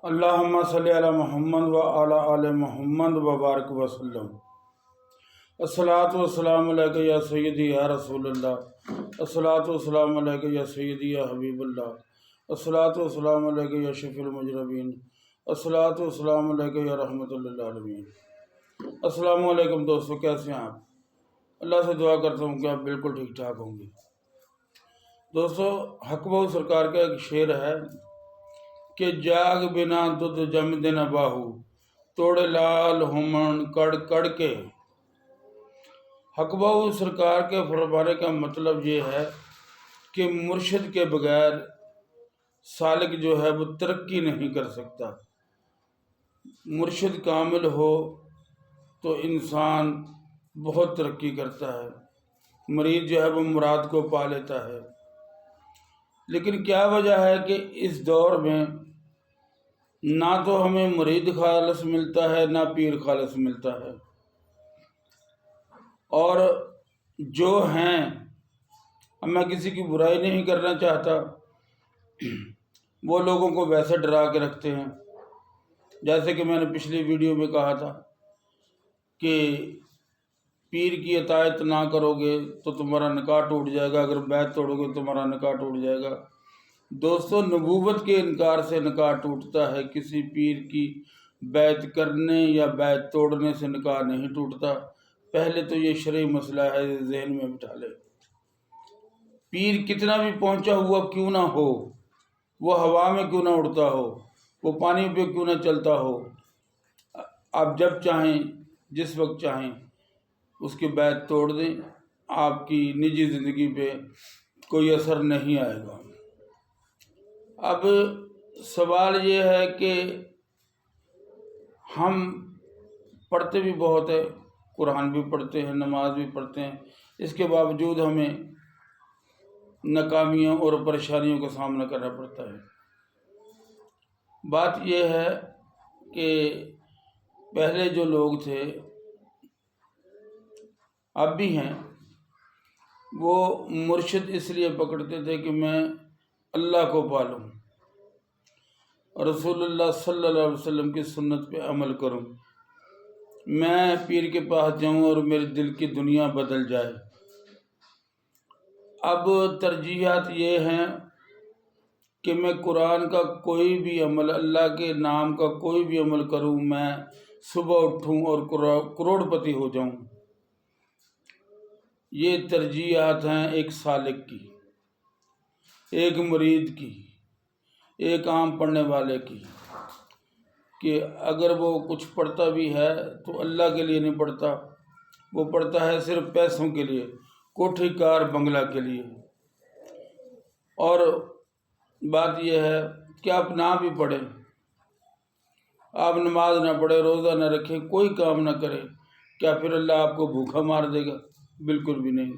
اللہم صلی علی محمد و علی آل محمد وبارک وسلم۔ الصلاۃ والسلام علیک یا سیدی یا رسول اللہ، الصلاۃ والسلام علیک یا سیدی یا حبیب اللہ، الصلاۃ والسلام علیک یا شفیع المجرمین، الصلاۃ والسلام علیک یا رحمۃ للعالمین۔ السلام علیکم دوستو، کیسے ہیں آپ؟ اللہ سے دعا کرتا ہوں کہ آپ بالکل ٹھیک ٹھاک ہوں گے۔ دوستو، حق بہو سرکار کا ایک شعر ہے کہ جاگ بنا دودھ جم دن باہو، توڑے لال ہومن کڑ کڑ کے۔ حق بہو سرکار کے فرمانے کا مطلب یہ ہے کہ مرشد کے بغیر سالک جو ہے وہ ترقی نہیں کر سکتا۔ مرشد کامل ہو تو انسان بہت ترقی کرتا ہے، مرید جو ہے وہ مراد کو پا لیتا ہے۔ لیکن کیا وجہ ہے کہ اس دور میں نہ تو ہمیں مرید خالص ملتا ہے نہ پیر خالص ملتا ہے، اور جو ہیں، اب میں کسی کی برائی نہیں کرنا چاہتا، وہ لوگوں کو ویسے ڈرا کے رکھتے ہیں جیسے کہ میں نے پچھلی ویڈیو میں کہا تھا کہ پیر کی اطاعت نہ کرو گے تو تمہارا نکاح ٹوٹ جائے گا، اگر بیعت توڑو گے تو تمہارا نکاح ٹوٹ جائے گا۔ دوستو، نبوت کے انکار سے نکاح ٹوٹتا ہے، کسی پیر کی بیعت کرنے یا بیعت توڑنے سے نکاح نہیں ٹوٹتا۔ پہلے تو یہ شرعی مسئلہ ہے، یہ ذہن میں بٹھا لے۔ پیر کتنا بھی پہنچا ہوا کیوں نہ ہو، وہ ہوا میں کیوں نہ اڑتا ہو، وہ پانی پہ کیوں نہ چلتا ہو، آپ جب چاہیں جس وقت چاہیں اس کی بیعت توڑ دیں، آپ کی نجی زندگی پہ کوئی اثر نہیں آئے گا۔ اب سوال یہ ہے کہ ہم پڑھتے بھی بہت ہے، قرآن بھی پڑھتے ہیں، نماز بھی پڑھتے ہیں، اس کے باوجود ہمیں ناکامیوں اور پریشانیوں کا سامنا کرنا پڑتا ہے۔ بات یہ ہے کہ پہلے جو لوگ تھے، اب بھی ہیں، وہ مرشد اس لیے پکڑتے تھے کہ میں اللہ کو پالوں، رسول اللہ صلی اللہ علیہ وسلم کی سنت پہ عمل کروں، میں پیر کے پاس جاؤں اور میرے دل کی دنیا بدل جائے۔ اب ترجیحات یہ ہیں کہ میں قرآن کا کوئی بھی عمل، اللہ کے نام کا کوئی بھی عمل کروں، میں صبح اٹھوں اور کروڑ پتی ہو جاؤں۔ یہ ترجیحات ہیں ایک سالک کی، ایک مرید کی، ایک عام پڑھنے والے کی، کہ اگر وہ کچھ پڑھتا بھی ہے تو اللہ کے لیے نہیں پڑھتا، وہ پڑھتا ہے صرف پیسوں کے لیے، کوٹھی کار بنگلہ کے لیے۔ اور بات یہ ہے کہ آپ نہ بھی پڑھیں، آپ نماز نہ پڑھیں، روزہ نہ رکھیں، کوئی کام نہ کریں، کیا پھر اللہ آپ کو بھوکا مار دے گا؟ بالکل بھی نہیں۔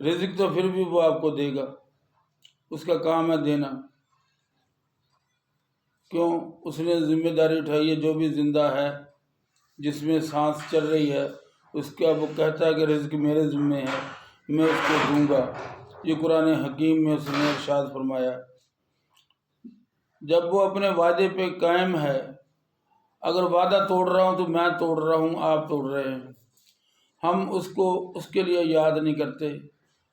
رزق تو پھر بھی وہ آپ کو دے گا، اس کا کام ہے دینا۔ کیوں؟ اس نے ذمہ داری اٹھائی ہے، جو بھی زندہ ہے، جس میں سانس چل رہی ہے، اس کا وہ کہتا ہے کہ رزق میرے ذمہ ہے، میں اس کو دوں گا۔ یہ قرآن حکیم میں اس نے ارشاد فرمایا۔ جب وہ اپنے وعدے پہ قائم ہے، اگر وعدہ توڑ رہا ہوں تو میں توڑ رہا ہوں، آپ توڑ رہے ہیں، ہم اس کو اس کے لیے یاد نہیں کرتے،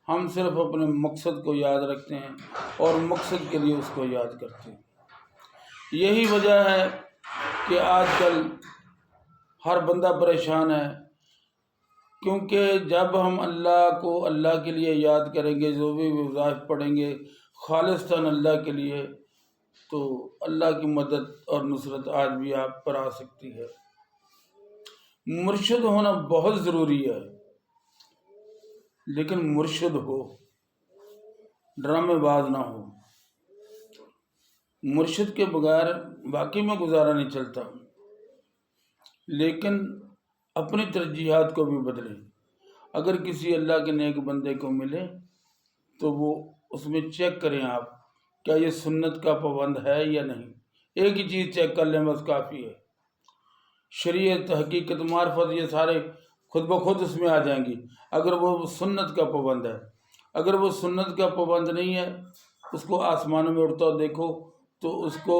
ہم صرف اپنے مقصد کو یاد رکھتے ہیں اور مقصد کے لیے اس کو یاد کرتے ہیں۔ یہی وجہ ہے کہ آج کل ہر بندہ پریشان ہے، کیونکہ جب ہم اللہ کو اللہ کے لیے یاد کریں گے، جو بھی وظائف پڑھیں گے خالصتاً اللہ کے لیے، تو اللہ کی مدد اور نصرت آج بھی آپ پر آ سکتی ہے۔ مرشد ہونا بہت ضروری ہے، لیکن مرشد ہو، ڈرامے باز نہ ہو۔ مرشد کے بغیر واقعی میں گزارا نہیں چلتا، لیکن اپنی ترجیحات کو بھی بدلیں۔ اگر کسی اللہ کے نیک بندے کو ملے تو وہ اس میں چیک کریں، آپ کیا یہ سنت کا پابند ہے یا نہیں۔ ایک ہی چیز چیک کر لیں، بس کافی ہے۔ شریعت، حقیقت، معرفت، یہ سارے خود بخود اس میں آ جائیں گی اگر وہ سنت کا پابند ہے۔ اگر وہ سنت کا پابند نہیں ہے، اس کو آسمانوں میں اڑتا دیکھو تو اس کو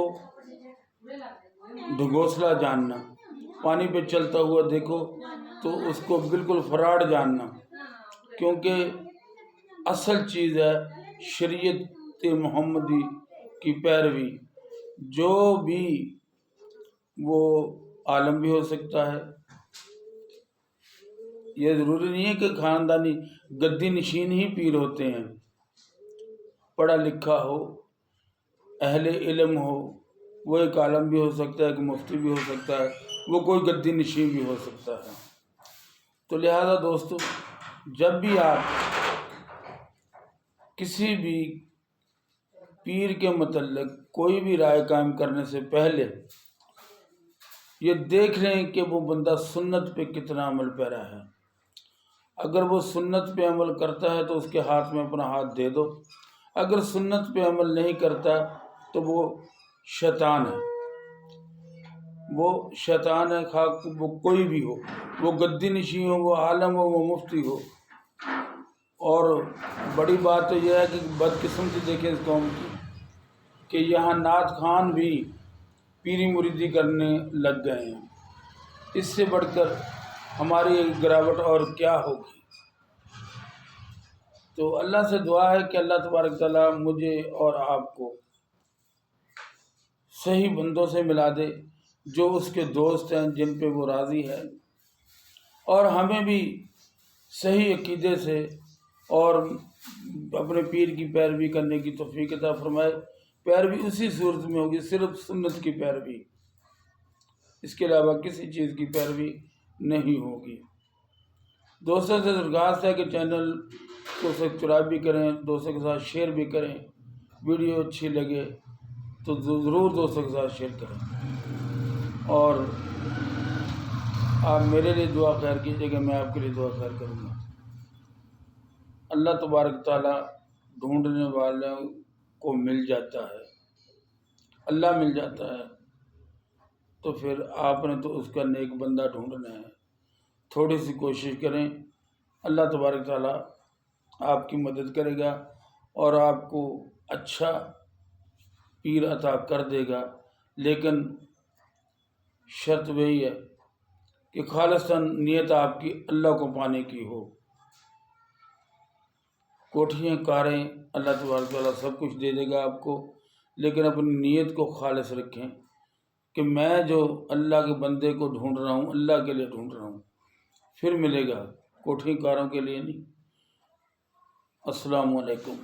ڈھگوسلا جاننا، پانی پہ چلتا ہوا دیکھو تو اس کو بالکل فراڈ جاننا، کیونکہ اصل چیز ہے شریعت محمدی کی پیروی۔ جو بھی وہ عالم بھی ہو سکتا ہے، یہ ضروری نہیں ہے کہ خاندانی گدی نشین ہی پیر ہوتے ہیں، پڑھا لکھا ہو، اہل علم ہو، وہ ایک عالم بھی ہو سکتا ہے، ایک مفتی بھی ہو سکتا ہے، وہ کوئی گدی نشین بھی ہو سکتا ہے۔ تو لہذا دوستو، جب بھی آپ کسی بھی پیر کے متعلق کوئی بھی رائے قائم کرنے سے پہلے یہ دیکھ لیں کہ وہ بندہ سنت پہ کتنا عمل پیرا ہے۔ اگر وہ سنت پہ عمل کرتا ہے تو اس کے ہاتھ میں اپنا ہاتھ دے دو، اگر سنت پہ عمل نہیں کرتا تو وہ شیطان ہے، وہ شیطان ہے، خواہ وہ کوئی بھی ہو، وہ گدی نشین ہو، وہ عالم ہو، وہ مفتی ہو۔ اور بڑی بات تو یہ ہے کہ بدقسمتی دیکھیں اس قوم کی کہ یہاں نعت خوان بھی پیری مریدی کرنے لگ گئے ہیں۔ اس سے بڑھ کر ہماری گراوٹ اور کیا ہوگی؟ تو اللہ سے دعا ہے کہ اللہ تبارک تعالیٰ مجھے اور آپ کو صحیح بندوں سے ملا دے، جو اس کے دوست ہیں، جن پہ وہ راضی ہے، اور ہمیں بھی صحیح عقیدے سے اور اپنے پیر کی پیروی کرنے کی توفیق عطا فرمائے۔ پیروی اسی صورت میں ہوگی، صرف سنت کی پیروی، اس کے علاوہ کسی چیز کی پیروی نہیں ہوگی۔ دوستوں سے درخواست ہے کہ چینل کو سبسکرائب بھی کریں، دوستوں کے ساتھ شیئر بھی کریں، ویڈیو اچھی لگے تو ضرور دوستوں کے ساتھ شیئر کریں، اور آپ میرے لیے دعا خیر کیجیے کہ میں آپ کے لیے دعا خیر کروں گا۔ اللہ تبارک تعالیٰ ڈھونڈنے والوں کو مل جاتا ہے، اللہ مل جاتا ہے، تو پھر آپ نے تو اس کا نیک بندہ ڈھونڈنا ہے۔ تھوڑی سی کوشش کریں، اللہ تبارک تعالیٰ آپ کی مدد کرے گا اور آپ کو اچھا پیر عطا کر دے گا، لیکن شرط وہی ہے کہ خالصاً نیت آپ کی اللہ کو پانے کی ہو۔ کوٹھیاں کاریں اللہ تبارک تعالیٰ سب کچھ دے دے گا آپ کو، لیکن اپنی نیت کو خالص رکھیں کہ میں جو اللہ کے بندے کو ڈھونڈ رہا ہوں، اللہ کے لیے ڈھونڈ رہا ہوں، پھر ملے گا، کوٹھی کاروں کے لیے نہیں۔ السلام علیکم۔